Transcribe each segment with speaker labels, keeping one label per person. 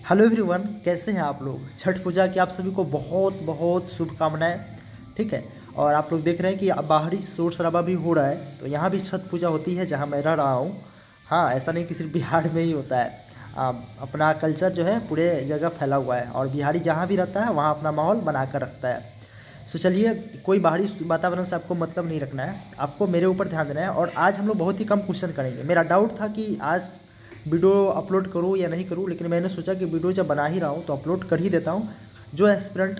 Speaker 1: Hello everyone, कैसे हैं आप लोग। छठ पूजा की आप सभी को बहुत बहुत शुभकामनाएं। ठीक है। और आप लोग देख रहे हैं कि अब बाहरी शोर शराबा भी हो रहा है, तो यहाँ भी छठ पूजा होती है जहाँ मैं रह रहा हूँ। हाँ, ऐसा नहीं कि सिर्फ बिहार में ही होता है। अपना कल्चर जो है पूरे जगह फैला हुआ है, और बिहारी जहाँ भी रहता है वहाँ अपना माहौल बना कर रखता है। सो चलिए, कोई बाहरी वातावरण से आपको मतलब नहीं रखना है, आपको मेरे ऊपर ध्यान देना है। और आज हम लोग बहुत ही कम क्वेश्चन करेंगे। मेरा डाउट था कि आज वीडियो अपलोड करूँ या नहीं करूँ, लेकिन मैंने सोचा कि वीडियो जब बना ही रहा हूँ तो अपलोड कर ही देता हूँ। जो एस्पिरेंट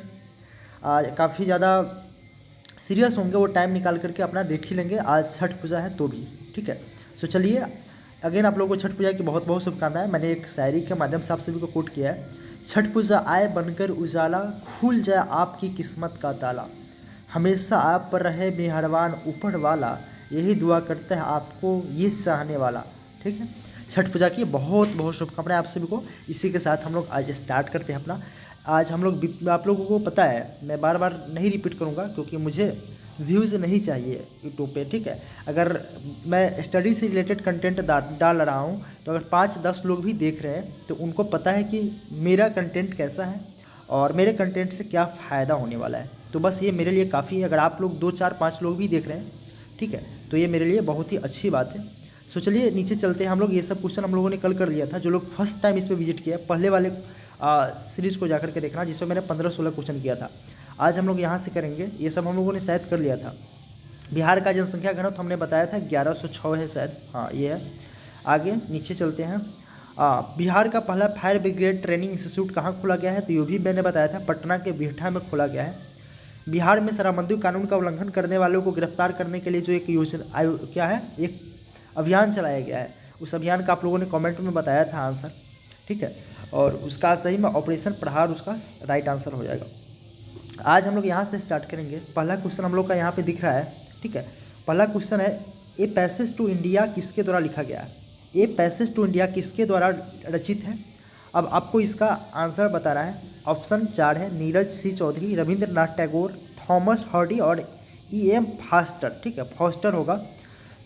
Speaker 1: काफ़ी ज़्यादा सीरियस होंगे वो टाइम निकाल करके अपना देख ही लेंगे। आज छठ पूजा है तो भी ठीक है। सो चलिए, अगेन आप लोगों को छठ पूजा की बहुत बहुत शुभकामनाएं। मैंने एक शायरी के माध्यम से आप सभी को कोट किया है। छठ पूजा आए बनकर उजाला, खुल जाए आपकी किस्मत का ताला। हमेशा आप पर रहे मेहरबान ऊपर वाला, यही दुआ करते हैं आपको ये चाहने वाला। ठीक है। छठ पूजा की बहुत बहुत शुभकामनाएं आप सभी को। इसी के साथ हम लोग आज स्टार्ट करते हैं अपना। आज हम लोग, आप लोगों को पता है, मैं बार बार नहीं रिपीट करूंगा क्योंकि मुझे व्यूज़ नहीं चाहिए यूट्यूब पे। ठीक है। अगर मैं स्टडी से रिलेटेड कंटेंट डाल रहा हूँ तो अगर 5-10 लोग भी देख रहे हैं तो उनको पता है कि मेरा कंटेंट कैसा है और मेरे कंटेंट से क्या फ़ायदा होने वाला है। तो बस ये मेरे लिए काफ़ी है। अगर आप लोग 2-4-5 लोग भी देख रहे हैं, ठीक है, तो ये मेरे लिए बहुत ही अच्छी बात है। सो चलिए नीचे चलते हैं। हम लोग ये सब क्वेश्चन हम लोगों ने कल कर लिया था। जो लोग फर्स्ट टाइम इस पर विजिट किया, पहले वाले सीरीज़ को जाकर के देखना जिसमें मैंने 15-16 क्वेश्चन किया था। आज हम लोग यहाँ से करेंगे। ये सब हम लोगों ने शायद कर लिया था। बिहार का जनसंख्या घनत्व हमने बताया था 1106 है शायद। हाँ, ये है। आगे नीचे चलते हैं। बिहार का पहला फायर ब्रिगेड ट्रेनिंग इंस्टीट्यूट कहाँ खोला गया है, तो ये भी मैंने बताया था, पटना के बिहटा में खोला गया है। बिहार में शराबबंदी कानून का उल्लंघन करने वालों को गिरफ्तार करने के लिए जो एक योजना क्या है, एक अभियान चलाया गया है, उस अभियान का आप लोगों ने कमेंट में बताया था आंसर। ठीक है। और उसका सही में ऑपरेशन प्रहार उसका राइट आंसर हो जाएगा। आज हम लोग यहाँ से स्टार्ट करेंगे। पहला क्वेश्चन हम लोग का यहाँ पे दिख रहा है। ठीक है। पहला क्वेश्चन है, ए पैसेज टू इंडिया किसके द्वारा लिखा गया है। ए पैसेज टू इंडिया किसके द्वारा रचित है। अब आपको इसका आंसर बताना है। ऑप्शन 4 है, नीरज सी चौधरी, रविंद्रनाथ टैगोर, थॉमस हार्डी और E.M. फास्टर। ठीक है, फॉस्टर होगा।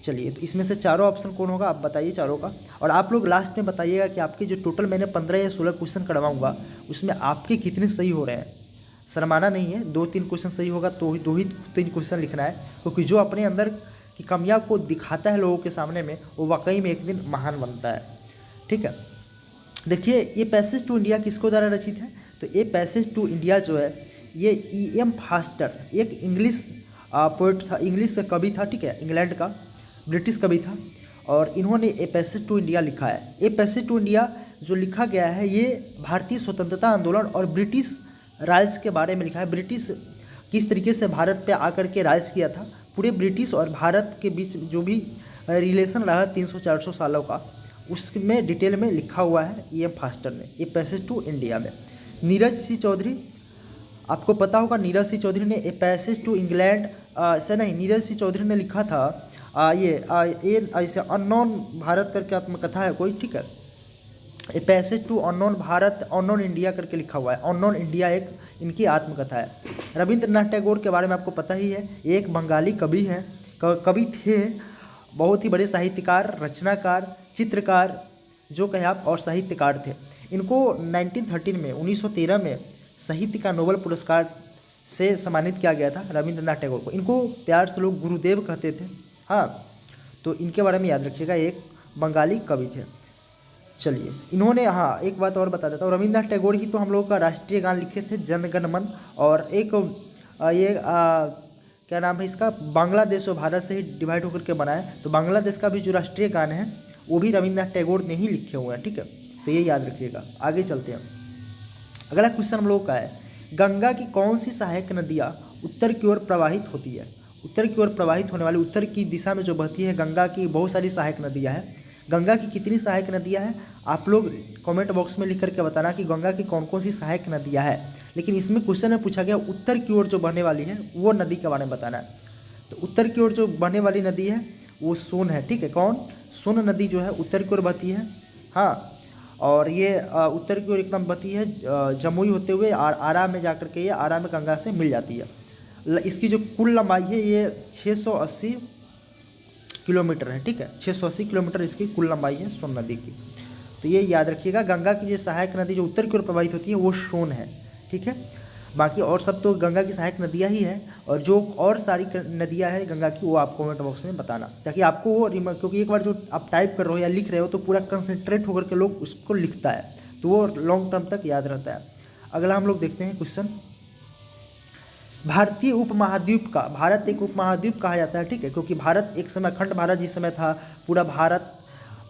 Speaker 1: चलिए, तो इसमें से चारों ऑप्शन कौन होगा, आप बताइए चारों का। और आप लोग लास्ट में बताइएगा कि आपके जो टोटल मैंने 15 या 16 क्वेश्चन करवाऊंगा उसमें आपके कितने सही हो रहे हैं। शर्माना नहीं है। 2-3 क्वेश्चन सही होगा तो ही 2-3 क्वेश्चन लिखना है, क्योंकि जो अपने अंदर की कमियां को दिखाता है लोगों के सामने में, वो वाकई में एक दिन महान बनता है। ठीक है। देखिए, ये पैसेज टू इंडिया किसको द्वारा रचित है, तो ये पैसेज टू इंडिया जो है ये E.M. फास्टर एक इंग्लिश पोइट था, इंग्लिश का कवि था। ठीक है, इंग्लैंड का ब्रिटिश कवि था, और इन्होंने ए पैसेज टू इंडिया लिखा है। ए पैसेज टू इंडिया जो लिखा गया है ये भारतीय स्वतंत्रता आंदोलन और ब्रिटिश राज के बारे में लिखा है। ब्रिटिश किस तरीके से भारत पे आकर के राज किया था, पूरे ब्रिटिश और भारत के बीच जो भी रिलेशन रहा 300-400 सालों का, उसमें डिटेल में लिखा हुआ है E.M. फास्टर ने, ए पैसेज टू इंडिया में। नीरज सी चौधरी, आपको पता होगा, नीरज सी चौधरी ने ए पैसेज टू इंग्लैंड से नहीं, नीरज सी चौधरी ने लिखा था ये ऐसे अननोन भारत करके आत्मकथा है कोई। ठीक है, a passage to unknown Bharat, unknown India करके लिखा हुआ है। अननोन इंडिया एक इनकी आत्मकथा है। रविंद्रनाथ टैगोर के बारे में आपको पता ही है, एक बंगाली कवि हैं, कवि थे, बहुत ही बड़े साहित्यकार, रचनाकार, चित्रकार जो कहे आप, और साहित्यकार थे। इनको 1913 में साहित्य का नोबेल पुरस्कार से सम्मानित किया गया था रविंद्रनाथ टैगोर को। इनको प्यार से लोग गुरुदेव कहते थे। हाँ, तो इनके बारे में याद रखिएगा, एक बंगाली कवि थे। चलिए, इन्होंने, हाँ एक बात और बता देता हूँ, रविंद्रनाथ टैगोर ही तो हम लोगों का राष्ट्रीय गान लिखे थे, जन गण मन। और एक क्या नाम है इसका, बांग्लादेश और भारत से ही डिवाइड होकर के बना है, तो बांग्लादेश का भी जो राष्ट्रीय गान है वो भी रविंद्रनाथ टैगोर ने ही लिखे हुए हैं। ठीक है, तो ये याद रखिएगा। आगे चलते हैं। अगला क्वेश्चन हम लोग का है, गंगा की कौन सी सहायक नदियाँ उत्तर की ओर प्रवाहित होती है। उत्तर की ओर प्रवाहित होने वाली, उत्तर की दिशा में जो बहती है गंगा की बहुत सारी सहायक नदियाँ हैं। गंगा की कितनी सहायक नदियाँ हैं, आप लोग कमेंट बॉक्स में लिख करके बताना कि गंगा की कौन कौन सी सहायक नदियाँ हैं। लेकिन इसमें क्वेश्चन में पूछा गया उत्तर की ओर जो बहने वाली है वो नदी के बारे में बताना है। तो उत्तर की ओर जो बहने वाली नदी है वो सोन है। ठीक है, कौन, सोन नदी जो है उत्तर की ओर बहती है। हाँ, और ये उत्तर की ओर एकदम बहती है, जमुई होते हुए आरा में जाकर के ये आरा में गंगा से मिल जाती है। इसकी जो कुल लंबाई है ये 680 किलोमीटर है। ठीक है, 680 किलोमीटर इसकी कुल लंबाई है सोन नदी की। तो ये याद रखिएगा। गंगा की जो सहायक नदी जो उत्तर की ओर प्रवाहित होती है वो सोन है, ठीक है। बाकी और सब तो गंगा की सहायक नदियाँ ही हैं, और जो और सारी नदियाँ हैं गंगा की वो आप कमेंट बॉक्स में बताना, ताकि आपको वो क्योंकि एक बार जो आप टाइप कर रहे हो या लिख रहे हो तो पूरा कंसंट्रेट होकर के लोग उसको लिखता है, तो वो लॉन्ग टर्म तक याद रहता है। अगला हम लोग देखते हैं क्वेश्चन, भारतीय उपमहाद्वीप का, भारत एक उपमहाद्वीप कहा जाता है, ठीक है, क्योंकि भारत एक समय अखंड भारत जिस समय था, पूरा भारत,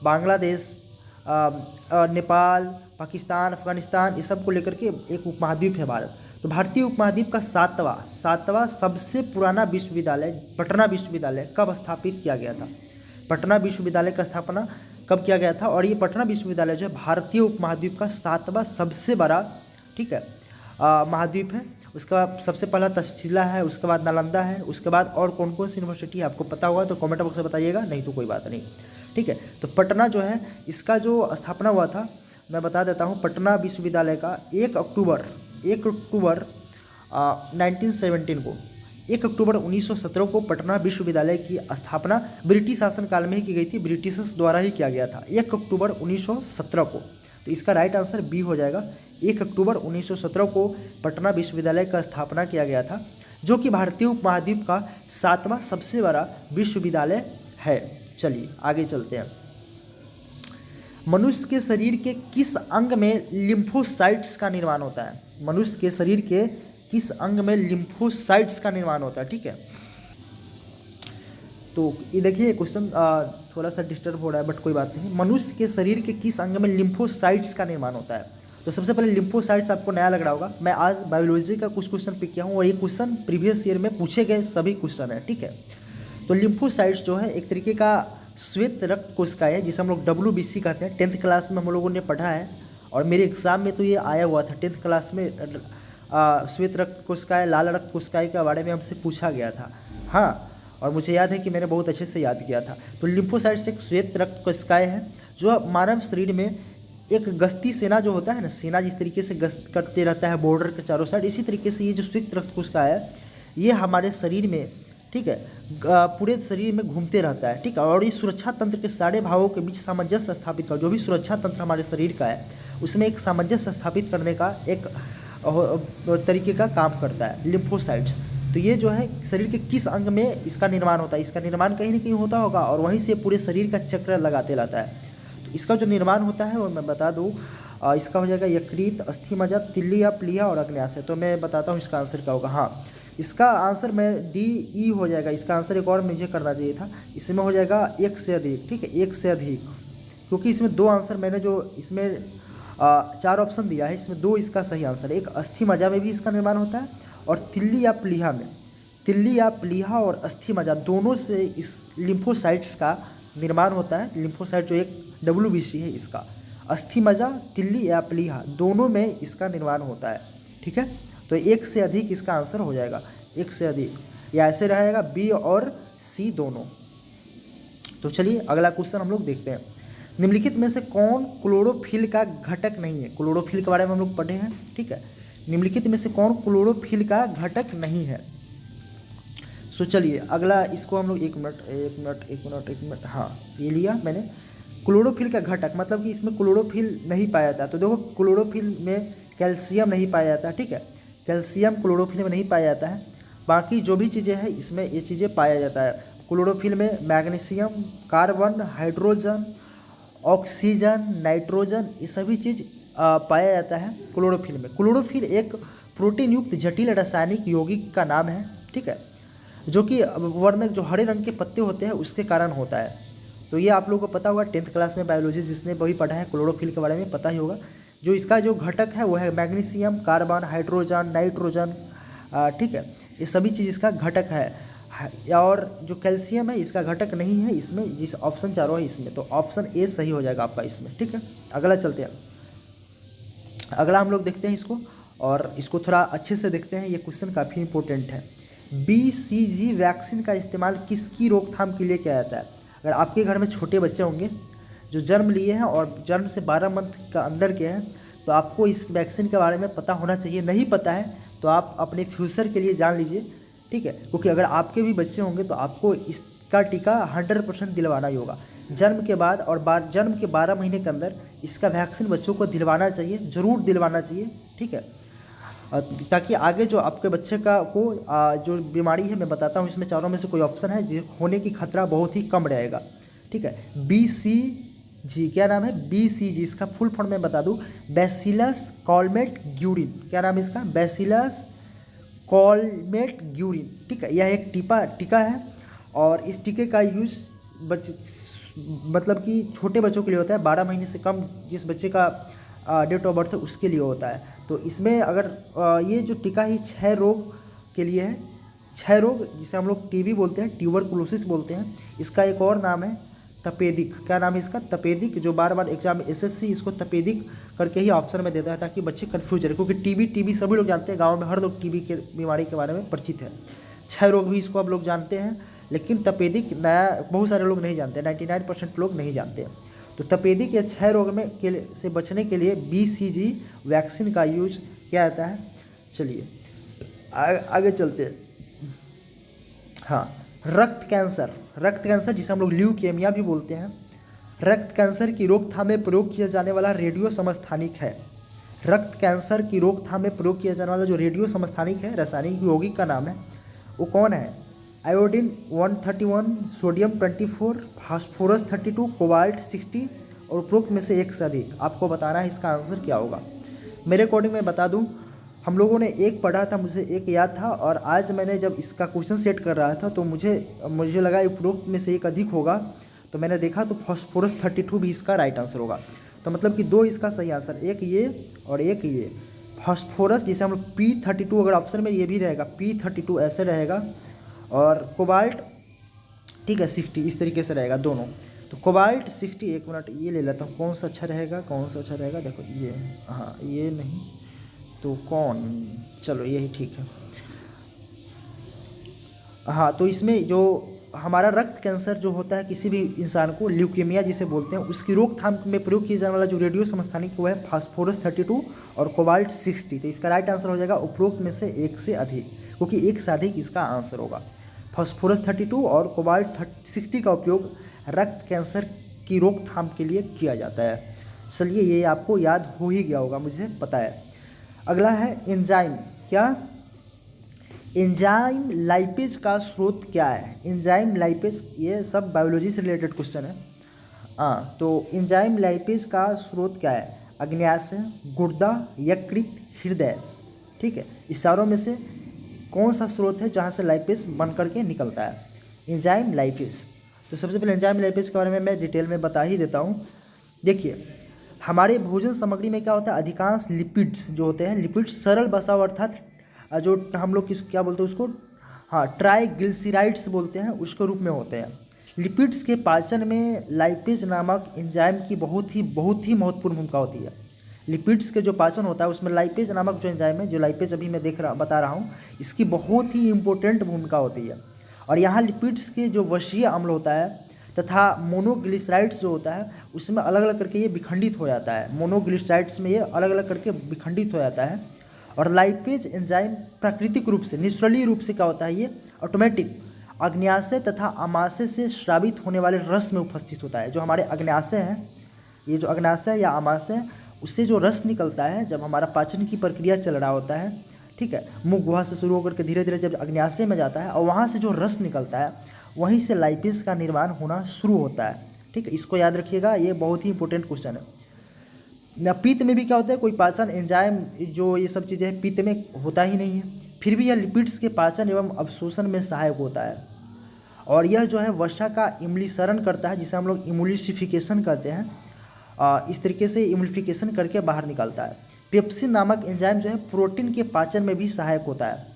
Speaker 1: बांग्लादेश, नेपाल, पाकिस्तान, अफगानिस्तान, ये सब को लेकर के एक उपमहाद्वीप है भारत। तो भारतीय उपमहाद्वीप का सातवां सबसे पुराना विश्वविद्यालय पटना विश्वविद्यालय कब स्थापित किया गया था? पटना विश्वविद्यालय का स्थापना कब किया गया था? और ये पटना विश्वविद्यालय जो है भारतीय उपमहाद्वीप का 7वां सबसे बड़ा, ठीक है, महाद्वीप है। उसके बाद सबसे पहला तक्षशिला है, उसके बाद नालंदा है, उसके बाद और कौन कौन सी यूनिवर्सिटी है आपको पता होगा तो कमेंट बॉक्स में बताइएगा, नहीं तो कोई बात नहीं, ठीक है। तो पटना जो है इसका जो स्थापना हुआ था मैं बता देता हूँ, पटना विश्वविद्यालय का 1 अक्टूबर 1917 को, 1 अक्टूबर 1917 को पटना विश्वविद्यालय की स्थापना ब्रिटिश शासनकाल में ही की गई थी, ब्रिटिशर्स द्वारा ही किया गया था 1 अक्टूबर 1917 को। तो इसका राइट आंसर बी हो जाएगा। 1 अक्टूबर 1917 को पटना विश्वविद्यालय का स्थापना किया गया था, जो कि भारतीय उपमहाद्वीप का 7वां सबसे बड़ा विश्वविद्यालय है। चलिए आगे चलते हैं। मनुष्य के शरीर के किस अंग में लिम्फोसाइट्स का निर्माण होता है? मनुष्य के शरीर के किस अंग में लिम्फोसाइट्स का निर्माण होता है, ठीक है। तो ये देखिए क्वेश्चन थोड़ा सा डिस्टर्ब हो रहा है बट कोई बात नहीं। मनुष्य के शरीर के किस अंग में लिम्फोसाइट्स का निर्माण होता है? तो सबसे पहले लिम्फोसाइट्स आपको नया लग रहा होगा, मैं आज बायोलॉजी का कुछ क्वेश्चन पिक किया हूँ और ये क्वेश्चन प्रीवियस ईयर में पूछे गए सभी क्वेश्चन है, ठीक है। तो लिम्फोसाइट्स जो है एक तरीके का श्वेत रक्त कोशिकाएं है, जिसे हम लोग WBC कहते हैं। 10th क्लास में हम लोगों ने पढ़ा है और मेरे एग्जाम में तो ये आया हुआ था 10th क्लास में। श्वेत रक्त कोशिकाएं, लाल रक्त कोशिकाएं के बारे में हमसे पूछा गया था, हाँ, और मुझे याद है कि मैंने बहुत अच्छे से याद किया था। तो लिम्फोसाइट्स एक श्वेत रक्त कोशिकाएं हैं जो मानव शरीर में एक गश्ती सेना जो होता है ना, सेना जिस तरीके से गश्त करते रहता है बॉर्डर के चारों साइड, इसी तरीके से ये जो श्वेत रक्त कोशिका है ये हमारे शरीर में, ठीक है, पूरे शरीर में घूमते रहता है, ठीक है। और ये सुरक्षा तंत्र के सारे भावों के बीच सामंजस्य स्थापित कर, जो भी सुरक्षा तंत्र हमारे शरीर का है उसमें एक सामंजस्य स्थापित करने का एक तरीके का काम करता है लिम्फोसाइट्स। तो ये जो है शरीर के किस अंग में इसका निर्माण होता है? इसका निर्माण कहीं ना कहीं होता होगा और वहीं से पूरे शरीर का चक्र लगाते रहता है। तो इसका जो निर्माण होता है वो मैं बता दूँ, इसका हो जाएगा यकृत, अस्थि मज्जा, तिल्ली या प्लीहा और अग्न्याशय। तो मैं बताता हूँ इसका आंसर क्या होगा। हाँ, इसका आंसर मैं DE हो जाएगा। इसका आंसर एक और मुझे करना चाहिए था, इसमें हो जाएगा 1 से अधिक, ठीक है, 1 से अधिक, क्योंकि इसमें 2 आंसर मैंने जो इसमें 4 ऑप्शन दिया है इसमें 2 इसका सही आंसर है। एक अस्थि मज्जा में भी इसका निर्माण होता है और तिल्ली या प्लीहा में, तिल्ली या प्लीहा और अस्थि मज्जा दोनों से इस लिम्फोसाइट्स का निर्माण होता है। लिम्फोसाइट जो एक WBC है इसका, अस्थि मज्जा, तिल्ली या प्लीहा दोनों में इसका निर्माण होता है, ठीक है। तो 1 से अधिक इसका आंसर हो जाएगा, 1 से अधिक, या ऐसे रहेगा B और C दोनों। तो चलिए अगला क्वेश्चन हम लोग देखते हैं। निम्नलिखित में से कौन क्लोरोफिल का घटक नहीं है? क्लोरोफिल के बारे में हम लोग पढ़े हैं, ठीक है। निम्नलिखित में से कौन क्लोरोफिल का घटक नहीं है? सो चलिए अगला इसको हम लोग एक मिनट, हाँ ये लिया मैंने। क्लोरोफिल का घटक मतलब कि इसमें क्लोरोफिल नहीं पाया जाता। तो देखो क्लोरोफिल में कैल्शियम नहीं पाया जाता, ठीक है, कैल्शियम क्लोरोफिल में नहीं पाया जाता है। बाकी जो भी चीज़ें हैं इसमें ये चीज़ें पाया जाता है। क्लोरोफिल में magnesium, carbon, hydrogen, oxygen, nitrogen, ये सभी चीज़ पाया जाता है क्लोरोफिल में। क्लोरोफिल एक प्रोटीन युक्त जटिल रासायनिक यौगिक का नाम है, ठीक है, जो कि वर्ण जो हरे रंग के पत्ते होते हैं उसके कारण होता है। तो ये आप लोगों को पता होगा 10th क्लास में बायोलॉजी जिसने वही पढ़ा है क्लोरोफिल के बारे में पता ही होगा। जो इसका जो घटक है वो है मैग्नीशियम, कार्बन, हाइड्रोजन, नाइट्रोजन, ठीक है, ये सभी चीज़ इसका घटक है। और जो कैल्शियम है इसका घटक नहीं है इसमें, जिस ऑप्शन चारों है इसमें, तो ऑप्शन ए सही हो जाएगा आपका इसमें, ठीक है। अगला चलते हैं, अगला हम लोग देखते हैं इसको, और इसको थोड़ा अच्छे से देखते हैं। ये क्वेश्चन काफ़ी इंपॉर्टेंट है। BCG वैक्सीन का इस्तेमाल किसकी रोकथाम के लिए किया जाता है? अगर आपके घर में छोटे बच्चे होंगे जो जन्म लिए हैं और जन्म से 12 मंथ का अंदर के हैं, तो आपको इस वैक्सीन के बारे में पता होना चाहिए। नहीं पता है तो आप अपने फ्यूचर के लिए जान लीजिए, ठीक है, क्योंकि अगर आपके भी बच्चे होंगे तो आपको इसका टीका 100% दिलवाना ही होगा। जन्म के बाद और जन्म के 12 महीने के अंदर इसका वैक्सीन बच्चों को दिलवाना चाहिए, ज़रूर दिलवाना चाहिए, ठीक है। ताकि आगे जो आपके बच्चे को जो बीमारी है मैं बताता हूँ, इसमें चारों में से कोई ऑप्शन है जिस होने की खतरा बहुत ही कम रहेगा, ठीक है। BCG, क्या नाम है? BCG, इसका फुल फॉर्म मैं बता दूँ, बैसिलस कॉलमेट ग्यूरिन। क्या नाम है इसका? बैसिलस कॉलमेट ग्यूरिन, ठीक है। यह एक टीका है और इस टीके का यूज़ मतलब कि छोटे बच्चों के लिए होता है, 12 महीने से कम जिस बच्चे का डेट ऑफ बर्थ है उसके लिए होता है। तो इसमें अगर ये जो टीका ही 6 रोग के लिए है, 6 रोग जिसे हम लोग टीबी बोलते हैं, ट्यूबरकुलोसिस बोलते हैं। इसका एक और नाम है तपेदिक। क्या नाम है इसका? तपेदिक, जो बार बार एग्जाम में SSC इसको तपेदिक करके ही ऑप्शन में देता है ताकि बच्चे कन्फ्यूज रहे, क्योंकि टीबी सभी लोग जानते हैं, गाँव में हर लोग टीबी के बीमारी के बारे में परिचित है। 6 रोग भी इसको अब लोग जानते हैं, लेकिन तपेदिक नया बहुत सारे लोग नहीं जानते, 99% लोग नहीं जानते। तो तपेदिक या 6 रोग में से बचने के लिए BCG वैक्सीन का यूज किया जाता है। चलिए आगे चलते हैं। हाँ, रक्त कैंसर जिसे हम लोग ल्यूकेमिया भी बोलते हैं, रक्त कैंसर की रोकथाम में प्रयोग किया जाने वाला रेडियो समस्थानिक है। रक्त कैंसर की रोकथाम में प्रयोग किया जाने वाला जो रेडियो समस्थानिक है, रासायनिक यौगिक का नाम है, वो कौन है? आयोडीन 131, सोडियम 24, फास्फोरस 32, कोबाल्ट 60 और उपरोक्त में से एक से अधिक। आपको बताना है इसका आंसर क्या होगा। मेरे अकॉर्डिंग मैं बता दूं, हम लोगों ने एक पढ़ा था, मुझे एक याद था, और आज मैंने जब इसका क्वेश्चन सेट कर रहा था तो मुझे लगा उपरोक्त में से एक अधिक होगा, तो मैंने देखा तो फास्फोरस 32 भी इसका राइट आंसर होगा। तो मतलब कि 2 इसका सही आंसर, एक ये और एक ये। फास्फोरस जिसे हम लोग P32, अगर ऑप्शन में ये भी रहेगा P32 ऐसे रहेगा, और कोबाल्ट, ठीक है, 60 इस तरीके से रहेगा दोनों। तो कोबाल्ट 60, एक मिनट ये ले लेता हूँ, कौन सा अच्छा रहेगा, देखो ये, हाँ ये नहीं तो कौन, चलो यही ठीक है। हाँ, तो इसमें जो हमारा रक्त कैंसर जो होता है किसी भी इंसान को, ल्यूकेमिया जिसे बोलते हैं, उसकी रोकथाम में प्रयोग किया जाने वाला जो रेडियो समस्थानिक वो है फास्फोरस 32 और कोबाल्ट 60। तो इसका राइट आंसर हो जाएगा उपरोक्त में से एक से अधिक, क्योंकि एक से अधिक इसका आंसर होगा। फास्फोरस 32 और कोबाल्ट 60 का उपयोग रक्त कैंसर की रोकथाम के लिए किया जाता है। चलिए, ये आपको याद हो ही गया होगा, मुझे पता है। अगला है एंजाइम। क्या? एंजाइम लाइपेज का स्रोत क्या है? एंजाइम लाइपेज, ये सब बायोलॉजी से रिलेटेड क्वेश्चन है। हाँ, तो एंजाइम लाइपेज का स्रोत क्या है? अग्न्याशय, गुर्दा, यकृत, हृदय, ठीक है। इस चारों में से कौन सा स्रोत है जहाँ से लाइपेज बन करके निकलता है? Enzyme lipase. तो सबसे पहले एंजाइम लाइपेज के बारे में मैं डिटेल में बता ही देता हूँ। देखिए, हमारे भोजन सामग्री में क्या होता है, अधिकांश लिपिड्स जो होते हैं, लिपिड्स सरल बसा हुआ, अर्थात जो हम लोग क्या बोलते हैं उसको, हाँ, ट्राइग्लिसराइड्स बोलते हैं, उसके रूप में होते हैं। लिपिड्स के पाचन में लाइपेज नामक एंजाइम की बहुत ही महत्वपूर्ण भूमिका होती है। लिपिड्स के जो पाचन होता है उसमें लाइपेज नामक जो एंजाइम है, जो लाइपेज अभी मैं बता रहा हूँ, इसकी बहुत ही इंपॉर्टेंट भूमिका होती है। और यहाँ लिपिड्स के जो वशीय अम्ल होता है तथा मोनोग्लिसराइड्स जो होता है उसमें अलग अलग करके ये विखंडित हो जाता है। मोनोग्लिसराइड्स में ये अलग अलग करके विखंडित हो जाता है। और लाइपेज एंजाइम प्राकृतिक रूप से, नेचुरली रूप से क्या होता है, ये ऑटोमेटिक अग्न्याशय तथा आमाशय से स्रावित होने वाले रस में उपस्थित होता है। जो हमारे अग्न्याशय हैं, ये जो अग्न्याशय या आमाशय, उससे जो रस निकलता है जब हमारा पाचन की प्रक्रिया चल रहा होता है, ठीक है, मुख गुहा से शुरू होकर के धीरे धीरे जब अग्न्याशय में जाता है और वहाँ से जो रस निकलता है वहीं से लाइपेज का निर्माण होना शुरू होता है, ठीक है। इसको याद रखिएगा, ये बहुत ही इंपॉर्टेंट क्वेश्चन है। पित्त में भी क्या होता है, कोई पाचन एंजाइम जो ये सब चीज़ें पित्त में होता ही नहीं है, फिर भी यह लिपिड्स के पाचन एवं अवशोषण में सहायक होता है। और यह जो है वसा का इम्लिसरण करता है, जिसे हम लोग इम्यूलिसिफिकेशन करते हैं, इस तरीके से इम्यूलिफिकेशन करके बाहर निकलता है। पेप्सिन नामक एंजाइम जो है प्रोटीन के पाचन में भी सहायक होता है।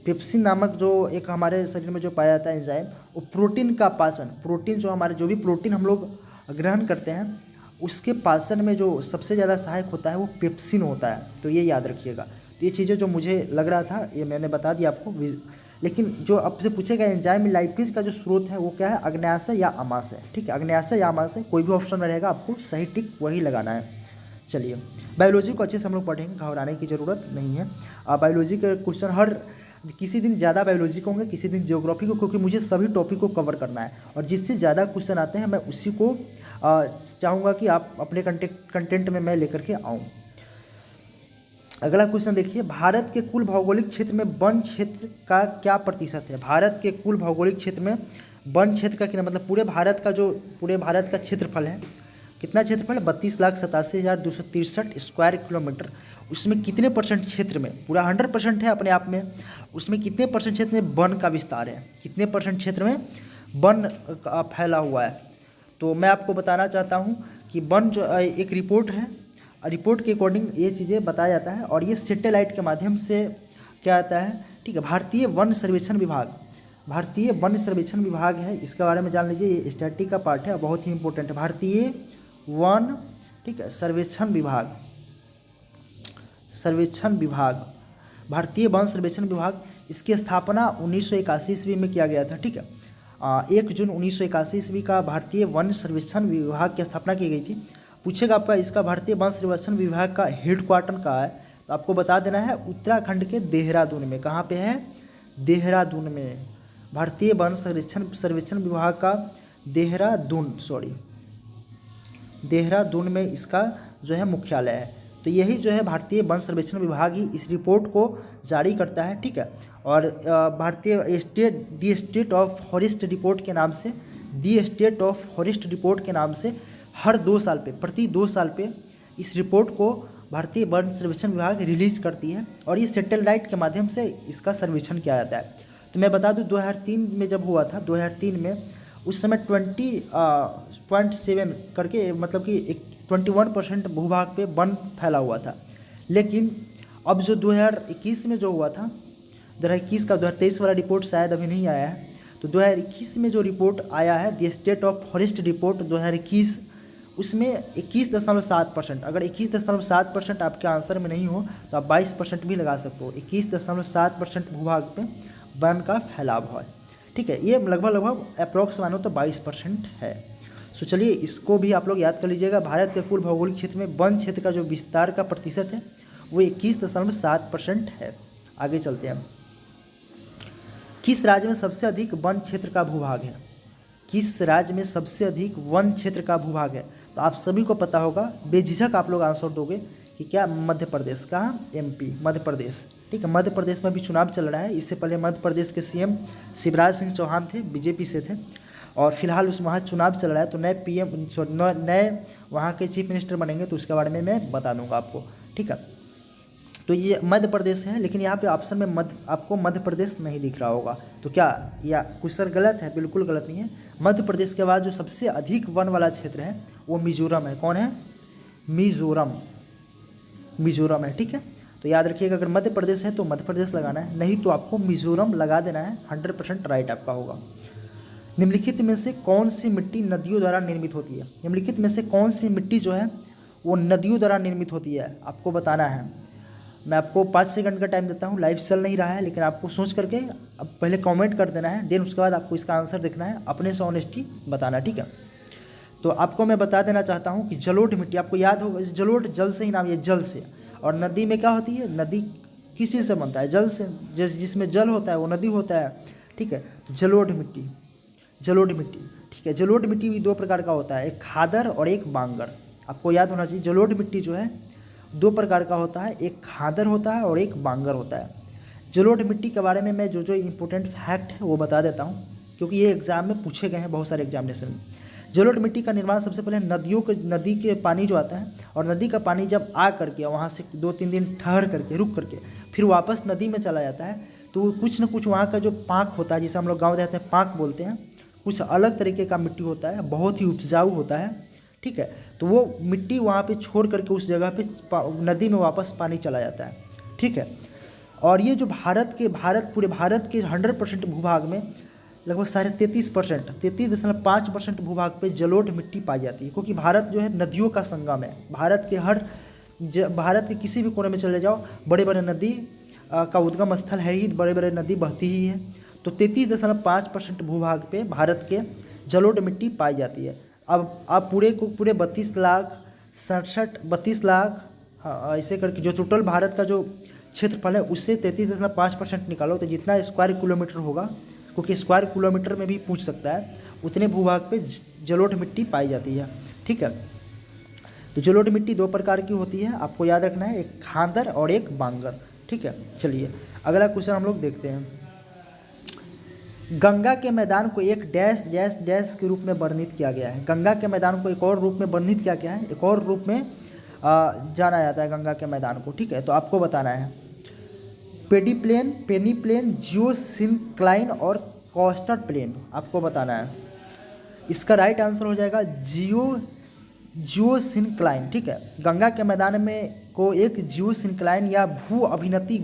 Speaker 1: पेप्सिन नामक जो एक हमारे शरीर में जो पाया जाता है एंजाइम, वो प्रोटीन का पाचन, प्रोटीन जो हमारे जो भी प्रोटीन हम लोग ग्रहण करते हैं उसके पाचन में जो सबसे ज़्यादा सहायक होता है वो पेप्सिन होता है। तो ये याद रखिएगा। तो ये चीज़ें जो मुझे लग रहा था ये मैंने बता दिया आपको। लेकिन जो आपसे पूछेगा एंजाइम लाइपेज का जो स्रोत है वो क्या है, अग्न्याशय या आमाशय, ठीक है। अग्न्याशय या आमाशय, कोई भी ऑप्शन में रहेगा, आपको सही टिक वही लगाना है। चलिए, बायोलॉजी को अच्छे से हम लोग पढ़ेंगे, घबराने की ज़रूरत नहीं है। बायोलॉजी के क्वेश्चन हर किसी दिन ज़्यादा बायोलॉजी को होंगे, किसी दिन ज्योग्राफी को, क्योंकि मुझे सभी टॉपिक को कवर करना है और जिससे ज़्यादा क्वेश्चन आते हैं मैं उसी को चाहूँगा कि आप अपने कंटेंट में मैं लेकर के आऊँ। अगला क्वेश्चन देखिए, भारत के कुल भौगोलिक क्षेत्र में वन क्षेत्र का क्या प्रतिशत है? भारत के कुल भौगोलिक क्षेत्र में वन क्षेत्र का कितना, मतलब पूरे भारत का क्षेत्रफल है, कितना क्षेत्रफल है? 32,87,263 स्क्वायर किलोमीटर। उसमें कितने परसेंट क्षेत्र में, पूरा 100% है अपने आप में, उसमें कितने परसेंट क्षेत्र में वन का विस्तार है, कितने परसेंट क्षेत्र में वन फैला हुआ है? तो मैं आपको बताना चाहता हूँ कि वन जो एक रिपोर्ट है, रिपोर्ट के अकॉर्डिंग ये चीज़ें बताया जाता है और ये सैटेलाइट के माध्यम से क्या आता है, ठीक है। भारतीय वन सर्वेक्षण विभाग, भारतीय वन सर्वेक्षण विभाग है, इसके बारे में जान लीजिए, ये स्टैटिक का पार्ट है, बहुत ही इंपॉर्टेंट है। भारतीय वन, ठीक है, सर्वेक्षण विभाग, भारतीय वन सर्वेक्षण विभाग, इसकी स्थापना 1981 ईस्वी में किया गया था, ठीक है। 1 जून 1981 ईस्वी का भारतीय वन सर्वेक्षण विभाग की स्थापना की गई थी। पूछेगा आपका इसका भारतीय वन सर्वेक्षण विभाग का हेडक्वार्टर कहाँ है, तो आपको बता देना है उत्तराखंड के देहरादून में। कहाँ पे है? देहरादून में। भारतीय वन सर्वेक्षण विभाग का देहरादून में इसका जो है मुख्यालय है। तो यही जो है भारतीय वन सर्वेक्षण विभाग ही इस रिपोर्ट को जारी करता है, ठीक है। और दी स्टेट ऑफ फॉरेस्ट रिपोर्ट के नाम से, हर 2 साल पे, प्रति 2 साल पे इस रिपोर्ट को भारतीय वन सर्वेक्षण विभाग रिलीज़ करती है और ये सैटेलाइट के माध्यम से इसका सर्वेक्षण किया जाता है। तो मैं बता दूं 2003 में जब हुआ था, 2003 में उस समय 20.7 करके, मतलब कि 21% भूभाग पे वन फैला हुआ था। लेकिन अब जो 2021 में जो हुआ था, 2021 का 2023 वाला रिपोर्ट शायद अभी नहीं आया है, तो 2021 में जो रिपोर्ट आया है the state of forest report 2021, उसमें 21.7%, अगर 21.7% आपके आंसर में नहीं हो तो आप 22% भी लगा सकते हो। 21.7% भूभाग पे वन का फैलाव है, ठीक है। ये लगभग अप्रॉक्स मानो तो 22% है। सो चलिए इसको भी आप लोग याद कर लीजिएगा। भारत के कुल भौगोलिक क्षेत्र में वन क्षेत्र का जो विस्तार का प्रतिशत है वो 21.7% है। आगे चलते हैं। किस राज्य में सबसे अधिक वन क्षेत्र का भूभाग है? किस राज्य में सबसे अधिक वन क्षेत्र का भूभाग है? तो आप सभी को पता होगा, बेझिझक आप लोग आंसर दोगे कि क्या? मध्य प्रदेश। कहाँ? MP, मध्य प्रदेश, ठीक है। मध्य प्रदेश में भी चुनाव चल रहा है। इससे पहले मध्य प्रदेश के CM शिवराज सिंह चौहान थे, BJP से थे, और फिलहाल वहाँ चुनाव चल रहा है। तो नए वहाँ के चीफ मिनिस्टर बनेंगे, तो उसके बारे में मैं बता दूंगा आपको, ठीक है। तो ये मध्य प्रदेश है, लेकिन यहाँ पे ऑप्शन में आपको मध्य प्रदेश नहीं दिख रहा होगा। तो क्या या क्वेश्चन गलत है? बिल्कुल गलत नहीं है। मध्य प्रदेश के बाद जो सबसे अधिक वन वाला क्षेत्र है वो मिजोरम है। कौन है? मिजोरम है, ठीक है। तो याद रखिएगा, अगर मध्य प्रदेश है तो मध्य प्रदेश लगाना है, नहीं तो आपको मिजोरम लगा देना है। 100% राइट आपका होगा। निम्नलिखित में से कौन सी मिट्टी नदियों द्वारा निर्मित होती है? निम्नलिखित में से कौन सी मिट्टी जो है वो नदियों द्वारा निर्मित होती है, आपको बताना है। मैं आपको 5 सेकंड का टाइम देता हूँ, लाइव चल नहीं रहा है, लेकिन आपको सोच करके अब पहले कमेंट कर देना है, देन उसके बाद आपको इसका आंसर देखना है, अपने से ऑनेस्टी बताना, ठीक है। तो आपको मैं बता देना चाहता हूँ कि जलोढ़ मिट्टी, आपको याद होगा, इस जलोढ़ जल से ही नाम है, जल से। और नदी में क्या होती है? नदी किस चीज़ से बनता है? जल से। जिसमें जल होता है वो नदी होता है, ठीक है। तो जलोढ़ मिट्टी, ठीक है। जलोढ़ मिट्टी भी 2 प्रकार का होता है, एक खादर और एक बांगर। आपको याद होना चाहिए, जलोढ़ मिट्टी जो है 2 प्रकार का होता है, एक खादर होता है और एक बांगर होता है। जलोढ़ मिट्टी के बारे में मैं जो इंपॉर्टेंट फैक्ट है वो बता देता हूँ, क्योंकि ये एग्जाम में पूछे गए हैं बहुत सारे एग्जामिनेशन में। जलोढ़ मिट्टी का निर्माण सबसे पहले नदी के पानी जो आता है, और नदी का पानी जब आ करके वहाँ से 2-3 दिन ठहर करके, रुक करके फिर वापस नदी में चला जाता है, तो कुछ न कुछ वहाँ का जो पाँक होता है, जिसे हम लोग गाँव देते हैं पाँक बोलते हैं, कुछ अलग तरीके का मिट्टी होता है, बहुत ही उपजाऊ होता है, ठीक है। तो वो मिट्टी वहाँ पे छोड़ करके उस जगह पे नदी में वापस पानी चला जाता है, ठीक है। और ये जो पूरे भारत के 100% भूभाग में लगभग 33%, 33.5% भूभाग पे जलोढ़ मिट्टी पाई जाती है, क्योंकि भारत जो है नदियों का संगम है। भारत के किसी भी कोने में चले जाओ, बड़े बड़े नदी का उद्गम स्थल है ही, बड़े बड़े नदी बहती ही है। तो 33.5% भूभाग पे भारत के जलोढ़ मिट्टी पाई जाती है। अब आप पूरे 32 लाख हाँ, ऐसे करके जो टोटल भारत का जो क्षेत्रफल है उससे 33.5% निकालो, तो जितना स्क्वायर किलोमीटर होगा, क्योंकि स्क्वायर किलोमीटर में भी पूछ सकता है, उतने भूभाग पे जलोढ़ मिट्टी पाई जाती है। ठीक है, तो जलोढ़ मिट्टी 2 प्रकार की होती है, आपको याद रखना है, एक खांदर और एक बांगर। ठीक है, चलिए अगला क्वेश्चन हम लोग देखते हैं। गंगा के मैदान को एक डैश डैश डैश के रूप में वर्णित किया गया है। गंगा के मैदान को एक और रूप में वर्णित किया गया है, एक और रूप में जाना जाता है गंगा के मैदान को। ठीक है, तो आपको बताना है पेडी प्लेन, पेनी प्लेन, जियोसिंक्लाइन और कोस्टल प्लेन, आपको बताना है। इसका राइट आंसर हो जाएगा जियोसिंक्लाइन। ठीक है, गंगा के मैदान में को एक जियोसिंक्लाइन या भू अभिनति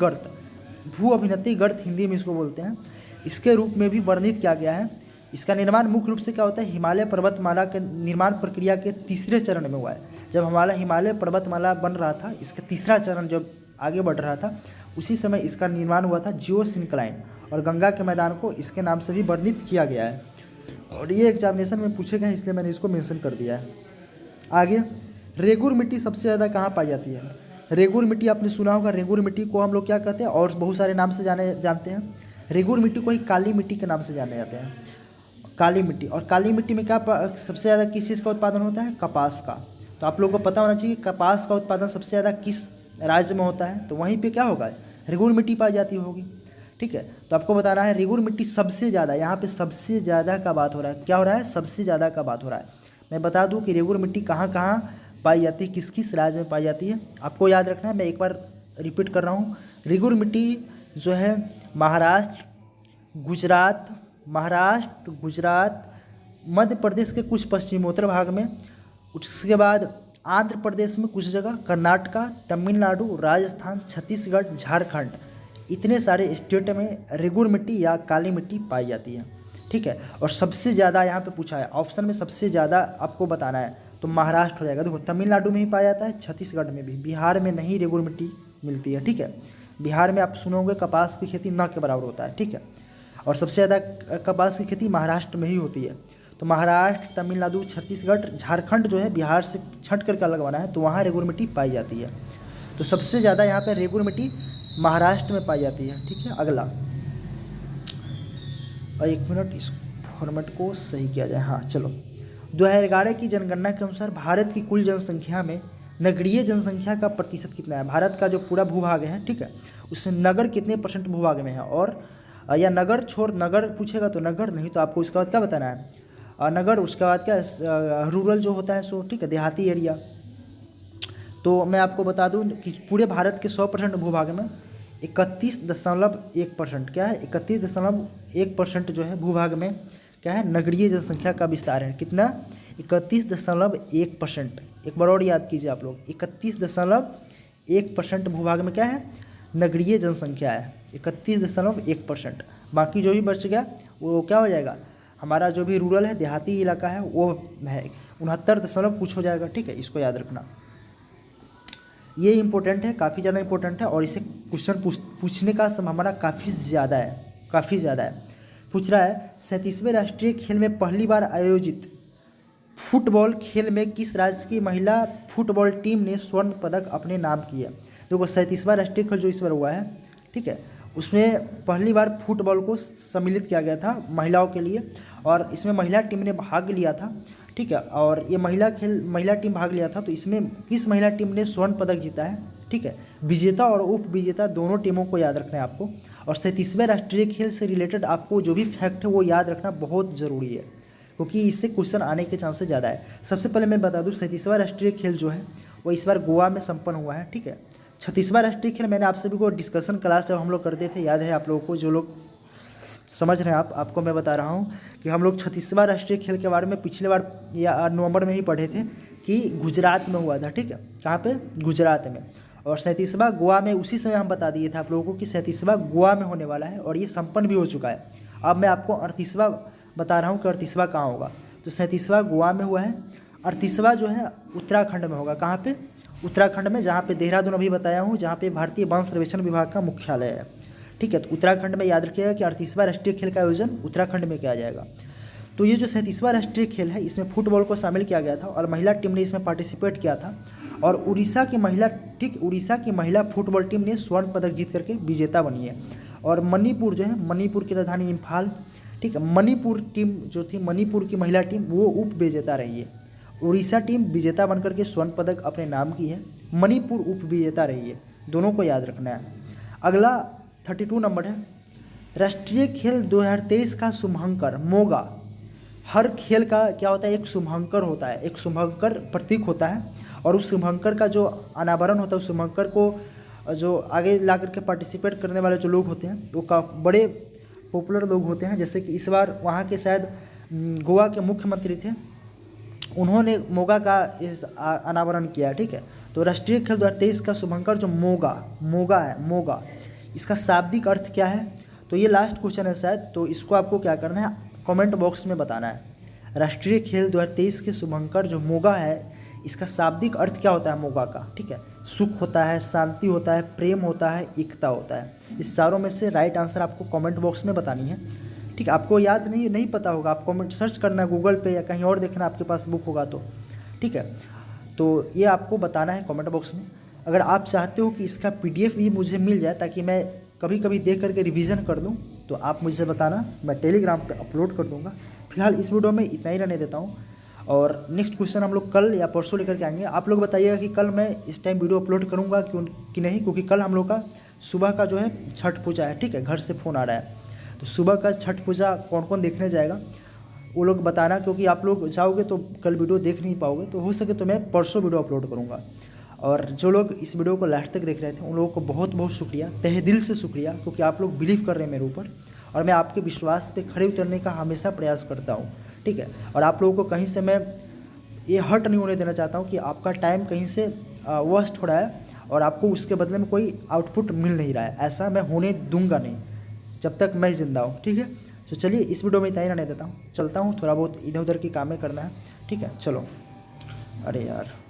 Speaker 1: गर्त हिंदी में इसको बोलते हैं, इसके रूप में भी वर्णित किया गया है। इसका निर्माण मुख्य रूप से क्या होता है, हिमालय पर्वतमाला के निर्माण प्रक्रिया के तीसरे चरण में हुआ है। जब हमारा हिमालय पर्वतमाला बन रहा था, इसका तीसरा चरण जब आगे बढ़ रहा था, उसी समय इसका निर्माण हुआ था जियोसिंक्लाइन, और गंगा के मैदान को इसके नाम से भी वर्णित किया गया है। और ये एग्जामिनेशन में पूछे गए, इसलिए मैंने इसको मेंशन कर दिया है। आगे, रेगुर मिट्टी सबसे ज़्यादा कहाँ पाई जाती है? रेगुर मिट्टी आपने सुना होगा, रेगुर मिट्टी को हम लोग क्या कहते हैं, और बहुत सारे नाम से जानते हैं। रेगुर मिट्टी को ही काली मिट्टी के नाम से जाने जाते हैं, काली मिट्टी। और काली मिट्टी में क्या सबसे ज़्यादा किस चीज़ का उत्पादन होता है? कपास का। तो आप लोगों को पता होना चाहिए कपास का उत्पादन सबसे ज़्यादा किस राज्य में होता है, तो वहीं पे क्या होगा, रेगुर मिट्टी पाई जाती होगी। ठीक है, तो आपको बताना है रेगुर मिट्टी सबसे ज़्यादा, यहाँ पे सबसे ज़्यादा का बात हो रहा है, क्या हो रहा है, सबसे ज़्यादा का बात हो रहा है। मैं बता दूँ कि रेगुर मिट्टी कहाँ कहाँ पाई जाती है, किस किस राज्य में पाई जाती है, आपको याद रखना है। मैं एक बार रिपीट कर रहा हूँ, रेगुर मिट्टी जो है महाराष्ट्र, गुजरात, मध्य प्रदेश के कुछ पश्चिमोत्तर भाग में, उसके बाद आंध्र प्रदेश में कुछ जगह, कर्नाटका, तमिलनाडु, राजस्थान, छत्तीसगढ़, झारखंड, इतने सारे स्टेट में रेगुर मिट्टी या काली मिट्टी पाई जाती है। ठीक है, और सबसे ज़्यादा यहाँ पे पूछा है, ऑप्शन में सबसे ज़्यादा आपको बताना है, तो महाराष्ट्र हो जाएगा। देखो, तमिलनाडु में ही पाया जाता है, छत्तीसगढ़ में भी, बिहार में नहीं रेगुर मिट्टी मिलती है। ठीक है, बिहार में आप सुनोगे कपास की खेती न के बराबर होता है। ठीक है, और सबसे ज़्यादा कपास की खेती महाराष्ट्र में ही होती है। तो महाराष्ट्र, तमिलनाडु, छत्तीसगढ़, झारखंड जो है बिहार से छट करके अलग बना है, तो वहाँ रेगुर मिट्टी पाई जाती है। तो सबसे ज़्यादा यहाँ पे रेगुर मिट्टी महाराष्ट्र में पाई जाती है। ठीक है, अगला, और 1 मिनट इस फॉर्मेट को सही किया जाए। हाँ चलो, 2011 की जनगणना के अनुसार भारत की कुल जनसंख्या में नगरीय जनसंख्या का प्रतिशत कितना है? भारत का जो पूरा भूभाग है, ठीक है, उसमें नगर कितने % भूभाग में है? और या नगर छोड़, नगर पूछेगा तो नगर, नहीं तो आपको उसके बाद क्या बताना है, नगर, उसके बाद क्या, रूरल जो होता है सो, ठीक है, देहाती एरिया। तो मैं आपको बता दूं कि पूरे भारत के 100% भूभाग में 31.1% क्या है, 31.1% जो है भूभाग में क्या है, नगरीय जनसंख्या का विस्तार है। कितना? 31.1%। एक बार और याद कीजिए आप लोग, 31.1% भूभाग में क्या है, नगरीय जनसंख्या है, 31.1%। बाकी जो भी बच गया वो क्या हो जाएगा, हमारा जो भी रूरल है, देहाती इलाका है, वो है 69 कुछ हो जाएगा। ठीक है, इसको याद रखना, ये इंपॉर्टेंट है, काफ़ी ज़्यादा इंपॉर्टेंट है, और इसे क्वेश्चन पूछने का संभावना काफ़ी ज़्यादा है। पूछ रहा है 37वें राष्ट्रीय खेल में पहली बार आयोजित फुटबॉल खेल में किस राज्य की महिला फुटबॉल टीम ने स्वर्ण पदक अपने नाम किया? देखो, 37वां राष्ट्रीय खेल जो इस बार हुआ है, ठीक है, उसमें पहली बार फुटबॉल को सम्मिलित किया गया था महिलाओं के लिए, और इसमें महिला टीम ने भाग लिया था। ठीक है, और ये महिला टीम भाग लिया था, तो इसमें किस महिला टीम ने स्वर्ण पदक जीता है? ठीक है, विजेता और उप विजेता दोनों टीमों को याद रखना है आपको। और 37वें राष्ट्रीय खेल से रिलेटेड आपको जो भी फैक्ट है वो याद रखना बहुत ज़रूरी है, क्योंकि इससे क्वेश्चन आने के चांसेस ज़्यादा है। सबसे पहले मैं बता दूं, 37वां राष्ट्रीय खेल जो है वो इस बार गोवा में संपन्न हुआ है। ठीक है, 36वां राष्ट्रीय खेल मैंने आप सभी को डिस्कशन क्लास जब हम लोग करते थे, याद है आप लोगों को, जो लोग समझ रहे हैं आपको मैं बता रहा हूँ कि हम लोग 36वां राष्ट्रीय खेल के बारे में पिछले बार या नवंबर में ही पढ़े थे कि गुजरात में हुआ था। ठीक है, कहाँ पे? गुजरात में। और 37वां गोवा में, उसी समय हम बता दिए थे आप लोगों को कि 37वां गोवा में होने वाला है, और ये संपन्न भी हो चुका है। अब मैं आपको 38वां बता रहा हूँ कि 38वां कहाँ होगा। तो 37वां गोवा में हुआ है, 38वां जो है उत्तराखंड में होगा। कहाँ पे? उत्तराखंड में, जहाँ पे देहरादून अभी बताया हूँ, जहाँ पे भारतीय वन सर्वेक्षण विभाग का मुख्यालय है। ठीक है, तो उत्तराखंड में याद रखिएगा कि 38वां राष्ट्रीय खेल का आयोजन उत्तराखंड में किया जाएगा। तो ये जो 37वां राष्ट्रीय खेल है इसमें फुटबॉल को शामिल किया गया था और महिला टीम ने इसमें पार्टिसिपेट किया था। और उड़ीसा की महिला फुटबॉल टीम ने स्वर्ण पदक जीत करके विजेता बनी है। और मणिपुर जो है, मणिपुर की राजधानी इम्फाल, ठीक है, मणिपुर टीम जो थी, मणिपुर की महिला टीम वो उप विजेता रही है। उड़ीसा टीम विजेता बनकर के स्वर्ण पदक अपने नाम की है, मणिपुर उप विजेता रही है। दोनों को याद रखना है। अगला 32 नंबर है राष्ट्रीय खेल 2023 का शुभंकर मोगा। हर खेल का क्या होता है, एक शुभंकर होता है, एक शुभंकर प्रतीक होता है और उस शुभंकर का जो अनावरण होता है, उस शुभंकर को जो आगे ला करके पार्टिसिपेट करने वाले जो लोग होते हैं वो बड़े पॉपुलर लोग होते हैं। जैसे कि इस बार वहाँ के शायद गोवा के मुख्यमंत्री थे, उन्होंने मोगा का इस अनावरण किया, ठीक है। तो राष्ट्रीय खेल 2023 का शुभंकर जो मोगा है, मोगा, इसका शाब्दिक अर्थ क्या है? तो ये लास्ट क्वेश्चन है शायद, तो इसको आपको क्या करना है, कमेंट बॉक्स में बताना है। राष्ट्रीय खेल 2023 के शुभंकर जो मोगा है, इसका शाब्दिक अर्थ क्या होता है मोगा का, ठीक है। सुख होता है, शांति होता है, प्रेम होता है, एकता होता है। इस चारों में से राइट आंसर आपको कमेंट बॉक्स में बतानी है, ठीक है। आपको याद नहीं पता होगा, आप कमेंट सर्च करना गूगल पे या कहीं और देखना, आपके पास बुक होगा तो, ठीक है। तो ये आपको बताना है कमेंट बॉक्स में। अगर आप चाहते हो कि इसका PDF भी मुझे मिल जाए ताकि मैं कभी कभी देख करके रिवीजन कर लूँ, तो आप मुझे बताना, मैं टेलीग्राम पे अपलोड कर दूँगा। फिलहाल इस वीडियो में इतना ही रहने देता हूँ और नेक्स्ट क्वेश्चन हम लोग कल या परसों लेकर के आएंगे। आप लोग बताइएगा कि कल मैं इस टाइम वीडियो अपलोड करूँगा कि नहीं, क्योंकि कल हम लोग का सुबह का जो है छठ पूजा है, ठीक है। घर से फ़ोन आ रहा है, तो सुबह का छठ पूजा कौन कौन देखने जाएगा वो लोग बताना, क्योंकि आप लोग जाओगे तो कल वीडियो देख नहीं पाओगे। तो हो सके तो मैं परसों वीडियो अपलोड करूँगा। और जो लोग इस वीडियो को लास्ट तक देख रहे थे उन लोगों को बहुत बहुत शुक्रिया, तहे दिल से शुक्रिया, क्योंकि आप लोग बिलीव कर रहे हैं मेरे ऊपर और मैं आपके विश्वास पे खड़े उतरने का हमेशा प्रयास करता हूँ, ठीक है। और आप लोगों को कहीं से मैं ये हर्ट नहीं होने देना चाहता हूँ कि आपका टाइम कहीं से वेस्ट हो रहा है और आपको उसके बदले में कोई आउटपुट मिल नहीं रहा है। ऐसा मैं होने दूंगा नहीं जब तक मैं ज़िंदा हूँ, ठीक है। तो चलिए इस वीडियो में इतना ही रहने देता हूँ, चलता हूँ, थोड़ा बहुत इधर उधर की कामें करना है, ठीक है। चलो, अरे यार।